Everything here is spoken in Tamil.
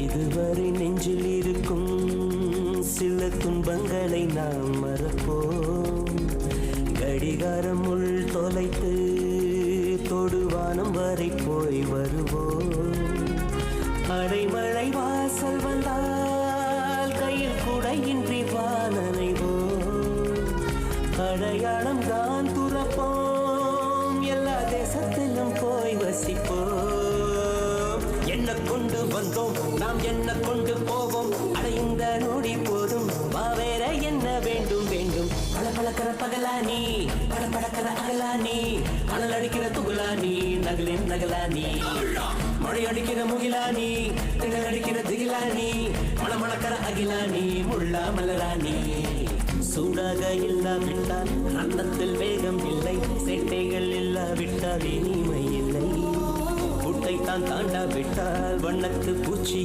இதுவரை நெஞ்சில் இருக்கும் சில துன்பங்களை நாம் மறப்போம். கடிகாரம் உள் தொலைத்து தொடுவானம் வரை போய் வருவோம். அடைமழை வாசல் வந்தால் கையில் குடையின்றி வானனைவோம். அடையாளம் தான் துறப்போம், எல்லா தேசத்திலும் போய் வசிப்போம். என்ன கொண்டு வந்தோம் நாம் என்ன கொண்டு போவோம், அடைந்த நொடி போதும் வேற என்ன வேண்டும் வேண்டும். பளபளக்கிற பகலானி படபடக்கிற அகலானி, அனல் அடிக்கிற துகுலானி நகலின் நகலானி, மழை அடிக்கிற முகிலானி திணல் அடிக்கிற திகிலானி, மணமணக்கிற அகிலானி முள்ளா மலராணி. சூடாக இல்லாவிட்டால் ரத்தத்தில் வேகம் இல்லை, சேட்டைகள் இல்லாவிட்டால் இனிமை இல்லை. கூட்டை தான் தாண்டாவிட்டால் வண்ணத்து பூச்சி